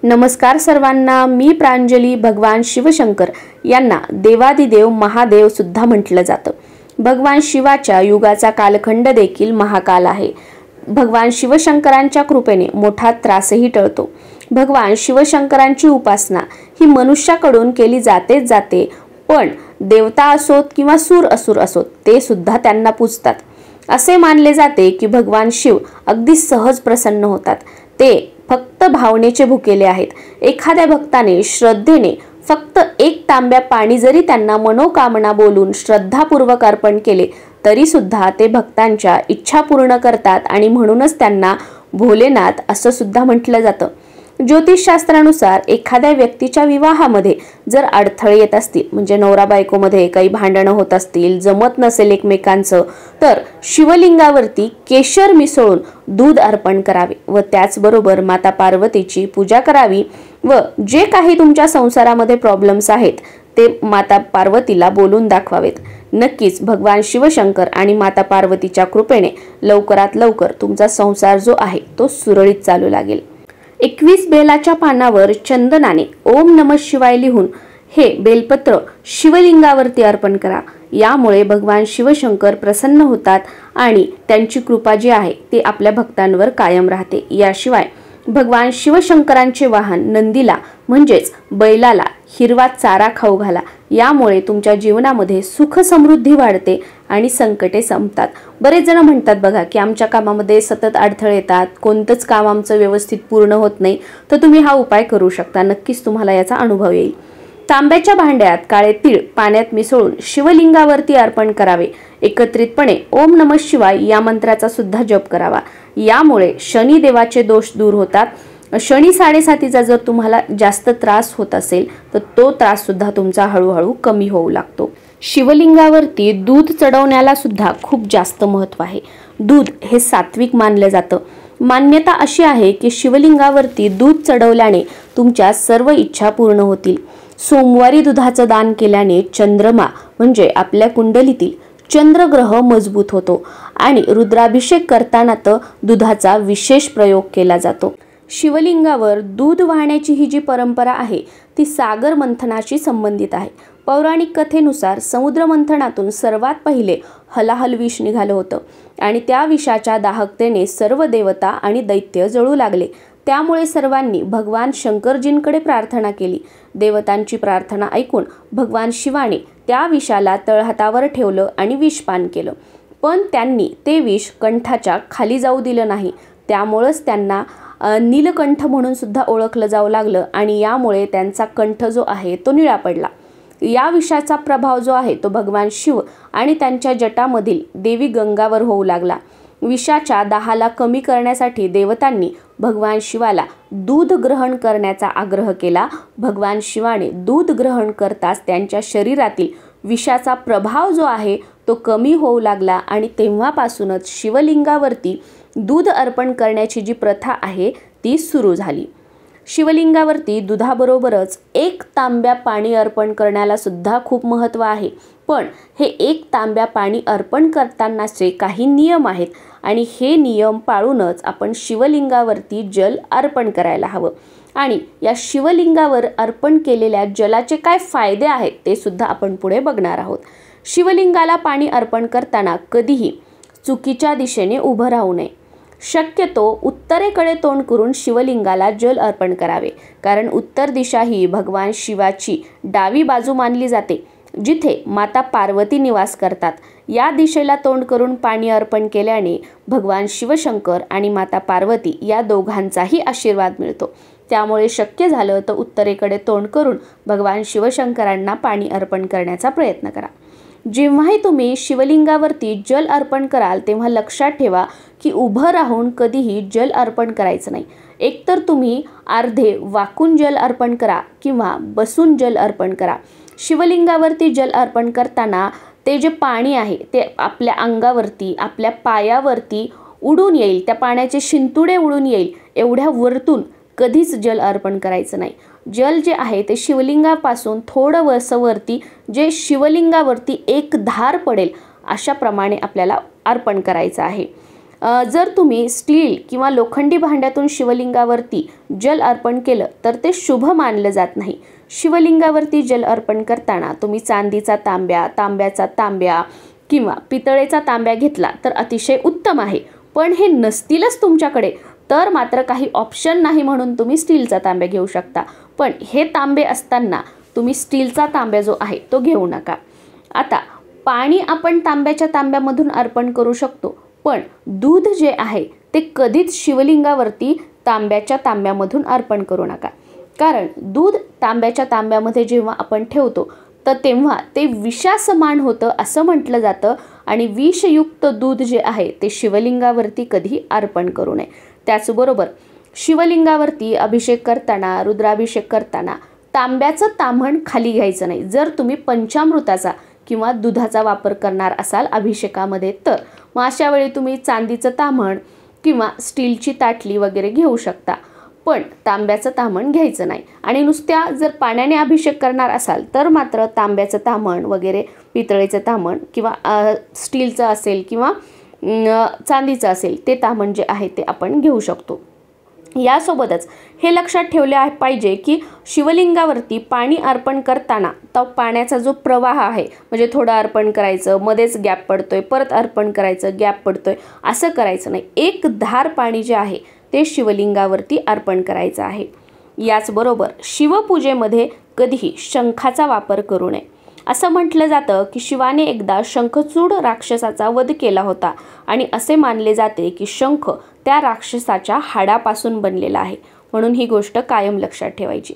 नमस्कार सर्वांना, मी प्रांजली. भगवान शिवशंकर यांना देवादिदेव महादेव सुद्धा म्हटलं जातं. भगवान शिवाच्या युगाचा कालखंड देखील महाकाल आहे. भगवान शिवशंकरांच्या कृपेने मोठा त्रासही टळतो. भगवान शिवशंकरांची उपासना ही मनुष्याकडून केली जाते, पण देवता असोत किंवा असुर असोत ते सुद्धा त्यांना पूजतात. असे मानले जाते की भगवान शिव अगदी सहज प्रसन्न होतात. ते फक्त भावनेचे भुकेले आहेत. एखाद्या भक्ताने श्रद्धेने फक्त एक तांब्या पाणी जरी त्यांना मनोकामना बोलून श्रद्धापूर्वक अर्पण केले तरी सुद्धा ते भक्तांच्या इच्छा पूर्ण करतात आणि म्हणूनच त्यांना भोलेनाथ असं सुद्धा म्हटलं जातं. ज्योतिषशास्त्रानुसार एखाद्या व्यक्तीच्या विवाहामध्ये जर अडथळे येत असतील, म्हणजे नवरा बायकोमध्ये काही भांडणं होत असतील, जमत नसेल एकमेकांचं, तर शिवलिंगावरती केशर मिसळून दूध अर्पण करावे व त्याचबरोबर माता पार्वतीची पूजा करावी व जे काही तुमच्या संसारामध्ये प्रॉब्लेम्स आहेत ते माता पार्वतीला बोलून दाखवावेत. नक्कीच भगवान शिवशंकर आणि माता पार्वतीच्या कृपेने लवकरात लवकर तुमचा संसार जो आहे तो सुरळीत चालू लागेल. 21 बेलाच्या पानावर चंदनाने ओम नमः शिवाय लिहून हे बेलपत्र शिवलिंगावरती अर्पण करा. यामुळे भगवान शिवशंकर प्रसन्न होतात आणि त्यांची कृपा जी आहे ती आपल्या भक्तांवर कायम राहते. याशिवाय भगवान शिवशंकरांचे वाहन नंदीला म्हणजेच बैलाला हिरवा चारा खाऊ घाला. यामुळे तुमच्या जीवनामध्ये सुख समृद्धी वाढते आणि संकटे संपतात. बरेच जण म्हणतात बघा की आमच्या कामामध्ये सतत अडथळे येतात, कोणतंच काम आमचं व्यवस्थित पूर्ण होत नाही, तर तुम्ही हा उपाय करू शकता. नक्कीच तुम्हाला याचा अनुभव येईल. तांब्याच्या भांड्यात काळे तीळ पाण्यात मिसळून शिवलिंगावरती अर्पण करावे. एकत्रितपणे ओम नमः शिवाय या मंत्राचा सुद्धा जप करावा. यामुळे शनी देवाचे दोष दूर होतात. शनी साडेसातीचा जर तुम्हाला जास्त त्रास होत असेल तर तो त्रास सुद्धा तुमचा हळूहळू कमी होऊ लागतो. शिवलिंगावरती दूध चढवण्याला सुद्धा खूप जास्त महत्त्व आहे. दूध हे सात्विक मानलं जातं. मान्यता अशी आहे की शिवलिंगावरती दूध चढवल्याने तुमच्या सर्व इच्छा पूर्ण होतील. सोमवारी दुधाचं दान केल्याने चंद्रमा म्हणजे आपल्या कुंडलीतील चंद्रग्रह मजबूत होतो आणि रुद्राभिषेक करताना तर दुधाचा विशेष प्रयोग केला जातो. शिवलिंगावर दूध वाहण्याची ही जी परंपरा आहे ती सागर मंथनाशी संबंधित आहे. पौराणिक कथेनुसार समुद्र मंथनातून सर्वात पहिले हलाहल विष निघालं होतं आणि त्या विषाच्या दाहकतेने सर्व देवता आणि दैत्य जळू लागले. त्यामुळे सर्वांनी भगवान शंकरजींकडे प्रार्थना केली. देवतांची प्रार्थना ऐकून भगवान शिवाने त्या विषाला तळहातावर ठेवलं आणि विषपान केलं. पण त्यांनी ते विष कंठाच्या खाली जाऊ दिलं नाही. त्यामुळेच त्यांना नीलकंठ म्हणून सुद्धा ओळखलं जाऊ लागलं आणि यामुळे त्यांचा कंठ जो आहे तो निळा पडला. या विषाचा प्रभाव जो आहे तो भगवान शिव आणि त्यांच्या जटामधील देवी गंगावर होऊ लागला. विषाच्या दाहाला कमी करण्यासाठी देवतांनी भगवान शिवाला दूध ग्रहण करण्याचा आग्रह केला. भगवान शिवाने दूध ग्रहण करताच त्यांच्या शरीरातील विषाचा प्रभाव जो आहे तो कमी होऊ लागला आणि तेव्हापासूनच शिवलिंगावरती दूध अर्पण करण्याची जी प्रथा आहे ती सुरू झाली. शिवलिंगावरती दुधाबरोबरच 1 तांब्या पाणी अर्पण करण्याला सुद्धा खूप महत्त्व आहे. पण हे 1 तांब्या पाणी अर्पण करतानाचे काही नियम आहेत आणि हे नियम पाळूनच आपण शिवलिंगावरती जल अर्पण करायला हवं. आणि या शिवलिंगावर अर्पण केलेल्या जलाचे काय फायदे आहेत ते सुद्धा आपण पुढे बघणार आहोत. शिवलिंगाला पाणी अर्पण करताना कधीही चुकीच्या दिशेने उभं राहू नये. शक्यतो उत्तरेकडे तोंड करून शिवलिंगाला जल अर्पण करावे, कारण उत्तर दिशा ही भगवान शिवाची डावी बाजू मानली जाते, जिथे माता पार्वती निवास करतात. या दिशेला तोंड करून पाणी अर्पण केल्याने भगवान शिवशंकर आणि माता पार्वती या दोघांचाही आशीर्वाद मिळतो. त्यामुळे शक्य झालं तर उत्तरेकडे तोंड करून भगवान शिवशंकरांना पाणी अर्पण करण्याचा प्रयत्न करा. जेव्हाही तुम्ही शिवलिंगावरती जल अर्पण कराल तेव्हा लक्षात ठेवा की उभं राहून कधीही जल अर्पण करायचं नाही. एकतर तुम्ही अर्धे वाकून जल अर्पण करा किंवा बसून जल अर्पण करा. शिवलिंगावरती जल अर्पण करताना ते जे पाणी आहे ते आपल्या अंगावरती, आपल्या पायावरती उडून येईल, त्या पाण्याचे शिंतोडे उडून येईल एवढ्या वरतून कधीच जल अर्पण करायचं नाही. जल जे आहे ते शिवलिंगापासून थोडं वरती जे शिवलिंगावरती एक धार पडेल अशा प्रमाणे आपल्याला अर्पण करायचं आहे. जर तुम्ही स्टील किंवा लोखंडी भांड्यातून शिवलिंगावरती जल अर्पण केलं तर ते शुभ मानलं जात नाही. शिवलिंगावरती जल अर्पण करताना तुम्ही चांदीचा तांब्या, तांब्याचा तांब्या किंवा पितळेचा तांब्या घेतला तर अतिशय उत्तम आहे. पण हे नसतीलच तुमच्याकडे तर मात्र काही ऑप्शन नाही म्हणून तुम्ही स्टीलचा तांब्या घेऊ शकता. पण हे तांबे असताना तुम्ही स्टीलचा तांब्या जो आहे तो घेऊ नका. आता पाणी आपण तांब्याच्या तांब्यामधून अर्पण करू शकतो, पण दूध जे आहे ते कधीच शिवलिंगावरती तांब्याच्या तांब्यामधून अर्पण करू नका. कारण दूध तांब्याच्या तांब्यामध्ये जेव्हा आपण ठेवतो तर तेव्हा ते विषासमान होतं असं म्हटलं जातं आणि विषयुक्त दूध जे आहे ते शिवलिंगावरती कधी अर्पण करू नये. त्याचबरोबर शिवलिंगावरती अभिषेक करताना, रुद्राभिषेक करताना तांब्याचं ताम्हण खाली घ्यायचं नाही. जर तुम्ही पंचामृताचा किंवा दुधाचा वापर करणार असाल अभिषेकामध्ये तर मग अशा वेळी तुम्ही चांदीचं ताम्हण किंवा स्टीलची ताटली वगैरे घेऊ शकता, पण तांब्याचं ताम्हण घ्यायचं नाही. आणि नुसत्या जर पाण्याने अभिषेक करणार असाल तर मात्र तांब्याचं ताम्हण वगैरे, पितळेचं ताम्हण किंवा स्टीलचं असेल किंवा चांदीचं असेल ते ताम्हण जे आहे ते आपण घेऊ शकतो. यासोबतच हे लक्षात ठेवले पाहिजे की शिवलिंगावरती पाणी अर्पण करताना तो पाण्याचा जो प्रवाह आहे म्हणजे थोडं अर्पण करायचं, मध्येच गॅप पडतोय, परत अर्पण करायचं, गॅप पडतोय, असं करायचं नाही. एक धार पाणी जे आहे ते शिवलिंगावरती अर्पण करायचं आहे. याचबरोबर शिवपूजेमध्ये कधीही शंखाचा वापर करू नये. असं म्हटलं जातं की शिवाने एकदा शंखचूड राक्षसाचा वध केला होता आणि असे मानले जाते की शंख त्या राक्षसाच्या हाडापासून बनलेला आहे. म्हणून ही गोष्ट कायम लक्षात ठेवायची.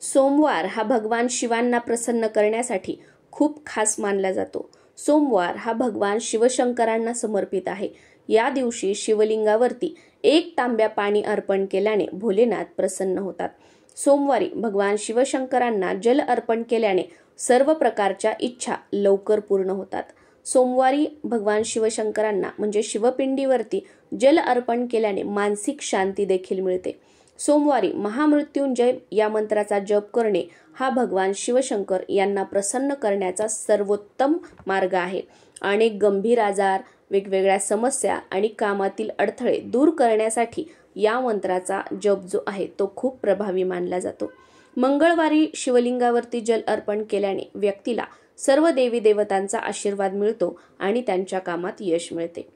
सोमवार हा भगवान शिवांना प्रसन्न करण्यासाठी खूप खास मानला जातो. सोमवार हा भगवान शिवशंकरांना समर्पित आहे. या दिवशी शिवलिंगावरती 1 तांब्या पाणी अर्पण केल्याने भोलेनाथ प्रसन्न होतात. सोमवारी भगवान शिवशंकरांना जल अर्पण केल्याने सर्व प्रकारच्या इच्छा लवकर पूर्ण होतात. सोमवारी भगवान शिवशंकरांना म्हणजे शिवपिंडीवरती जल अर्पण केल्याने मानसिक शांती देखील मिळते. सोमवारी महामृत्युंजय या मंत्राचा जप करणे हा भगवान शिवशंकर यांना प्रसन्न करण्याचा सर्वोत्तम मार्ग आहे. अनेक गंभीर आजार, वेगवेगळ्या समस्या आणि कामातील अडथळे दूर करण्यासाठी या मंत्राचा जप जो आहे तो खूप प्रभावी मानला जातो. मंगळवारी शिवलिंगावरती जल अर्पण केल्याने व्यक्तीला सर्व देवी देवतांचा आशीर्वाद मिळतो आणि त्यांच्या कामात यश मिळते.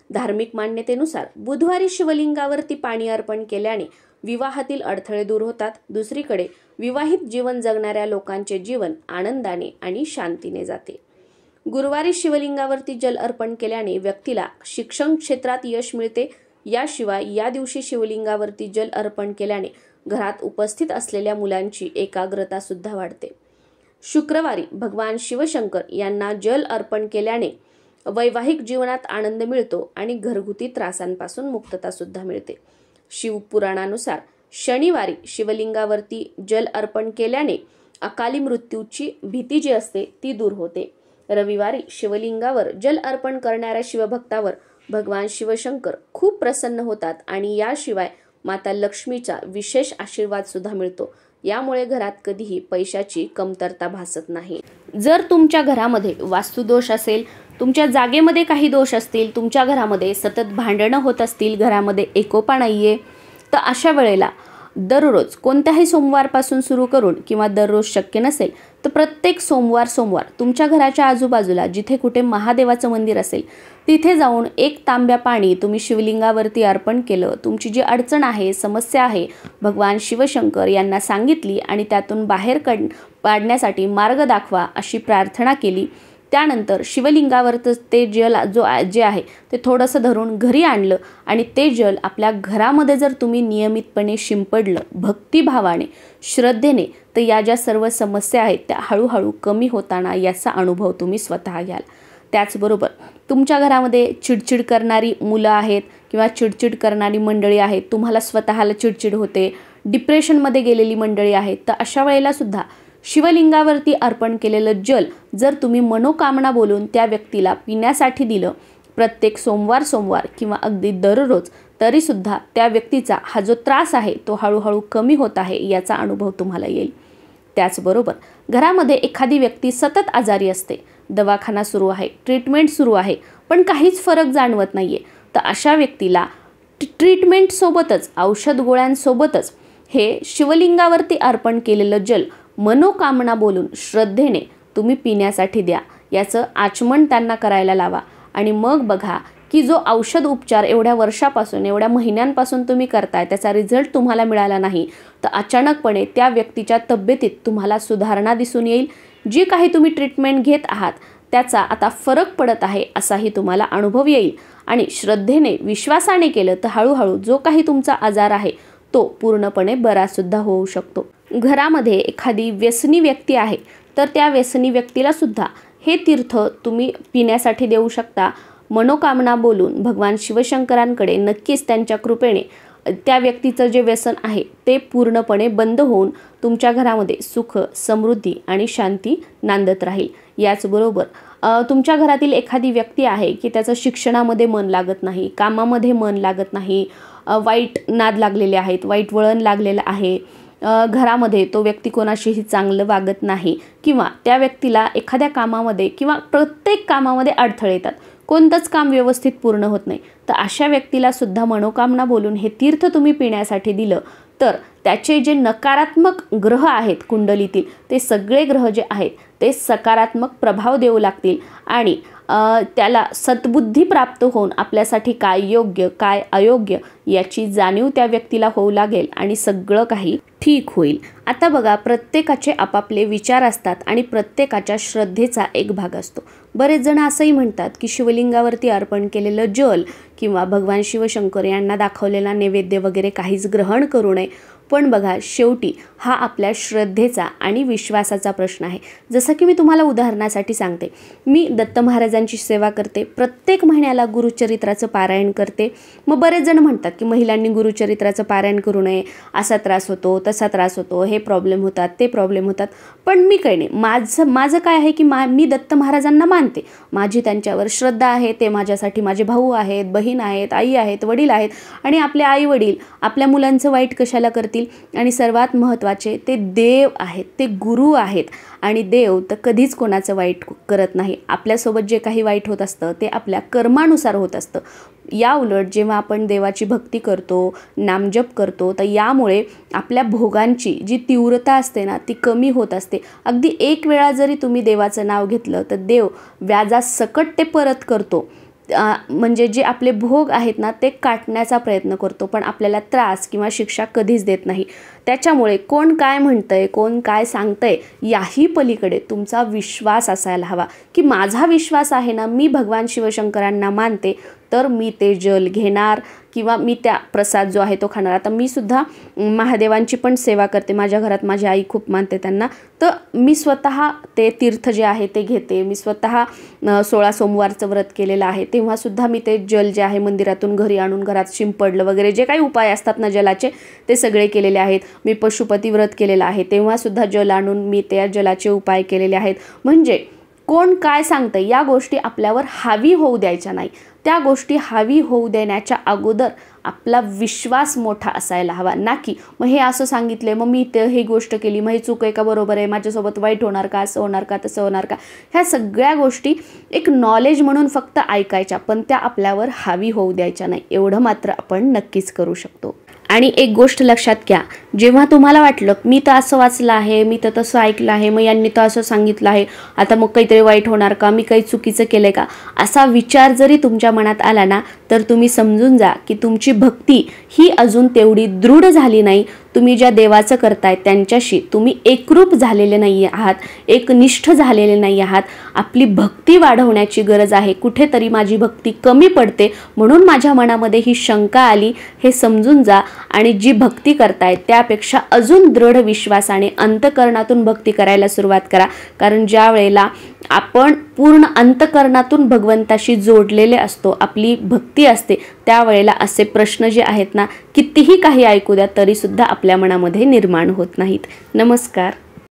धार्मिक मान्यतेनुसार बुधवारी शिवलिंगावरती पाणी अर्पण केल्याने विवाहातील अडथळे दूर होतात. दुसरीकडे विवाहित जीवन जगणाऱ्या लोकांचे जीवन आनंदाने आणि शांतीने जाते. गुरुवारी शिवलिंगावरती जल अर्पण केल्याने व्यक्तीला शिक्षण क्षेत्रात यश मिळते. याशिवाय या दिवशी शिवलिंगावरती जल अर्पण केल्याने घरात उपस्थित असलेल्या मुलांची एकाग्रता सुद्धा वाढते. शुक्रवारी भगवान शिवशंकर यांना जल अर्पण केल्याने वैवाहिक जीवनात आनंद मिळतो आणि घरगुती त्रासांपासून मुक्तता सुद्धा मिळते. शिवपुराणानुसार शनिवारी शिवलिंगावरती जल अर्पण केल्याने अकाली मृत्यूची भीती जी असते ती दूर होते. रविवारी शिवलिंगावर जल अर्पण करणाऱ्या शिवभक्तावर भगवान शिवशंकर खूप प्रसन्न होतात आणि याशिवाय माता लक्ष्मीचा विशेष आशीर्वाद सुद्धा मिळतो. यामुळे घरात कधीही पैशाची कमतरता भासत नाही. जर तुमच्या घरामध्ये वास्तुदोष असेल, तुमच्या जागेमध्ये काही दोष असतील, तुमच्या घरामध्ये सतत भांडणं होत असतील, घरामध्ये एकोपा नाहीये, तर अशा वेळेला दररोज कोणत्याही सोमवारपासून सुरू करून किंवा दररोज शक्य नसेल तर प्रत्येक सोमवार तुमच्या घराच्या आजूबाजूला जिथे कुठे महादेवाचं मंदिर असेल तिथे जाऊन 1 तांब्या पाणी तुम्ही शिवलिंगावरती अर्पण केलं, तुमची जी अडचण आहे, समस्या आहे, भगवान शिवशंकर यांना सांगितली आणि त्यातून बाहेर पाडण्यासाठी मार्ग दाखवा अशी प्रार्थना केली. त्यानंतर शिवलिंगावरचं ते जल जे आहे ते थोडंसं धरून घरी आणलं आणि ते जल आपल्या घरामध्ये जर तुम्ही नियमितपणे शिंपडलं भक्तिभावाने, श्रद्धेने, तर या ज्या सर्व समस्या आहेत त्या हळूहळू कमी होताना याचा अनुभव तुम्ही स्वतः घ्याल. त्याचबरोबर तुमच्या घरामध्ये चिडचिड करणारी मुलं आहेत किंवा चिडचिड करणारी मंडळी आहेत, तुम्हाला स्वतःला चिडचिड होते, डिप्रेशनमध्ये गेलेली मंडळी आहेत, तर अशा वेळेला सुद्धा शिवलिंगावरती अर्पण केलेलं जल जर तुम्ही मनोकामना बोलून त्या व्यक्तीला पिण्यासाठी दिलं प्रत्येक सोमवार किंवा अगदी दररोज, तरीसुद्धा त्या व्यक्तीचा हा जो त्रास आहे तो हळूहळू कमी होत आहे याचा अनुभव तुम्हाला येईल. त्याचबरोबर घरामध्ये एखादी व्यक्ती सतत आजारी असते, दवाखाना सुरू आहे, ट्रीटमेंट सुरू आहे, पण काहीच फरक जाणवत नाहीये, तर अशा व्यक्तीला ट्रीटमेंटसोबतच औषध गोळ्यांसोबतच हे शिवलिंगावरती अर्पण केलेलं जल मनोकामना बोलून श्रद्धेने तुम्ही पिण्यासाठी द्या. याचं आचमन त्यांना करायला लावा आणि मग बघा की जो औषध उपचार एवढ्या वर्षापासून एवढ्या महिन्यांपासून तुम्ही करताय त्याचा रिझल्ट तुम्हाला मिळाला नाही, तर अचानकपणे त्या व्यक्तीच्या तब्येतीत तुम्हाला सुधारणा दिसून येईल. जी काही तुम्ही ट्रीटमेंट घेत आहात त्याचा आता फरक पडत आहे असाही तुम्हाला अनुभव येईल. आणि श्रद्धेने विश्वासाने केलं तर हळूहळू जो काही तुमचा आजार आहे तो पूर्णपणे बरासुद्धा होऊ शकतो. घरामध्ये एखादी व्यसनी व्यक्ती आहे तर त्या व्यसनी व्यक्तीला सुद्धा हे तीर्थ तुम्ही पिण्यासाठी देऊ शकता. मनोकामना बोलून भगवान शिवशंकरांकडे नक्कीच त्यांच्या कृपेने त्या व्यक्तीचं जे व्यसन आहे ते पूर्णपणे बंद होऊन तुमच्या घरामध्ये सुख, समृद्धी आणि शांती नांदत राहील. याचबरोबर तुमच्या घरातील एखादी व्यक्ती आहे की त्याचं शिक्षणामध्ये मन लागत नाही, कामामध्ये मन लागत नाही, वाईट नाद लागलेले आहेत, वाईट वळण लागलेलं आहे, घरामध्ये तो व्यक्ती कोणाशीही चांगलं वागत नाही किंवा त्या व्यक्तीला एखाद्या कामामध्ये किंवा प्रत्येक कामामध्ये अडथळे येतात, कोणतंच काम व्यवस्थित पूर्ण होत नाही, तर अशा व्यक्तीला सुद्धा मनोकामना बोलून हे तीर्थ तुम्ही पिण्यासाठी दिलं तर त्याचे जे नकारात्मक ग्रह आहेत कुंडलीतील ते सगळे ग्रह जे आहेत ते सकारात्मक प्रभाव देऊ लागतील आणि त्याला सद्बुद्धी प्राप्त होऊन आपल्यासाठी काय योग्य काय अयोग्य याची जाणीव त्या व्यक्तीला होऊ लागेल आणि सगळं काही ठीक होईल. आता बघा, प्रत्येकाचे आपापले विचार असतात आणि प्रत्येकाच्या श्रद्धेचा एक भाग असतो. बरेच जण असंही म्हणतात की शिवलिंगावरती अर्पण केलेलं जल किंवा भगवान शिवशंकर यांना दाखवलेला नैवेद्य वगैरे काहीच ग्रहण करू नये. पण बघा, शेवटी हा आपल्या श्रद्धेचा आणि विश्वासाचा प्रश्न आहे. जसं की मी तुम्हाला उदाहरणासाठी सांगते, मी दत्त महाराजांची सेवा करते, प्रत्येक महिन्याला गुरुचरित्राचं पारायण करते. मग बरेच जण म्हणतात की महिलांनी गुरुचरित्राचं पारायण करू नये, असा त्रास होतो, तसा त्रास होतो, हे प्रॉब्लेम होतात, ते प्रॉब्लेम होतात. पण मी काही नाही, माझं काय आहे की मी दत्त महाराजांना मानते, माझी त्यांच्यावर श्रद्धा आहे. ते माझ्यासाठी माझे भाऊ आहेत, बहीण आहेत, आई आहेत, वडील आहेत आणि आपले आई वडील आपल्या मुलांचं वाईट कशाला करतील. आणि सर्वात महत्त्वाचे ते देव आहेत, ते गुरु आहेत आणि देव तर कधीच कोणाचं वाईट करत नाही. आपल्यासोबत जे काही वाईट होत असतं ते आपल्या कर्मानुसार होत असतं. या उलट जेव्हा आपण देवाची भक्ती करतो, नामजप करतो, तर यामुळे आपल्या भोगांची जी तीव्रता असते ना ती कमी होत असते. अगदी एक वेळा जरी तुम्ही देवाचं नाव घेतलं तर देव व्याजासकट ते परत करतो. म्हणजे जे आपले भोग आहेत ना ते काटण्याचा प्रयत्न करतो, पण आपल्याला त्रास किंवा शिक्षा कधीच देत नाही. त्याच्यामुळे कोण काय म्हणतंय, कोण काय सांगतंय याही पलीकडे तुमचा विश्वास असायला हवा की माझा विश्वास आहे ना, मी भगवान शिवशंकरांना मानते तर मी ते जल घेणार किंवा मी त्या प्रसाद जो आहे तो खाणार. आता मी सुद्धा महादेवांची पण सेवा करते, माझ्या घरात माझी आई खूप मानते त्यांना, तर मी स्वतः ते तीर्थ जे आहे ते घेते. मी स्वतः 16 सोमवारचं व्रत केलेलं आहे, तेव्हासुद्धा मी ते जल जे आहे मंदिरातून घरी आणून घरात शिंपडलं वगैरे जे काही उपाय असतात ना जलाचे ते सगळे केलेले आहेत. मी पशुपती व्रत केलेलं आहे, तेव्हासुद्धा जल आणून मी त्या जलाचे उपाय केलेले आहेत. म्हणजे कोण काय सांगतं या गोष्टी आपल्यावर हावी होऊ द्यायच्या नाही. त्या गोष्टी हावी होऊ देण्याच्या अगोदर आपला विश्वास मोठा असायला हवा, ना की मग हे असं सांगितले मग मी ही गोष्ट केली, मग हे चूक आहे का बरोबर आहे, माझ्यासोबत वाईट होणार का, असं होणार का, तसं होणार का, ह्या सगळ्या गोष्टी एक नॉलेज म्हणून फक्त ऐकायच्या, पण त्या आपल्यावर हावी होऊ द्यायच्या नाही. एवढं मात्र आपण नक्कीच करू शकतो. आणि एक गोष्ट लक्षात घ्या, जेव्हा तुम्हाला वाटलं मी तर असं वाचलं आहे, मी तर तसं ऐकलं आहे, मग यांनी तर असं सांगितलं आहे, आता मग काहीतरी वाईट होणार का, मी काही चुकीचं केलं आहे का, असा विचार जरी तुमच्या मनात आला ना तर तुम्ही समजून जा की तुमची भक्ती ही अजून तेवढी दृढ झाली नाही. तुम्ही ज्या देवाचं करताय त्यांच्याशी तुम्ही एकरूप झालेले नाही आहात, एकनिष्ठ झालेले नाही आहात. आपली भक्ती वाढवण्याची गरज आहे. कुठेतरी माझी भक्ती कमी पडते म्हणून माझ्या मनामध्ये ही शंका आली, हे समजून जा आणि जी भक्ती करताय त्यापेक्षा अजून दृढ विश्वासाने अंतकरणातून भक्ती करायला सुरुवात करा. कारण ज्या वेळेला आपण पूर्ण अंतकरणातून भगवंताशी जोडलेले असतो, आपली भक्ती असते, त्यावेळेला असे प्रश्न जे आहेत ना कितीही काही ऐकू द्या तरी सुद्धा आपल्या मनामध्ये निर्माण होत नाहीत. नमस्कार.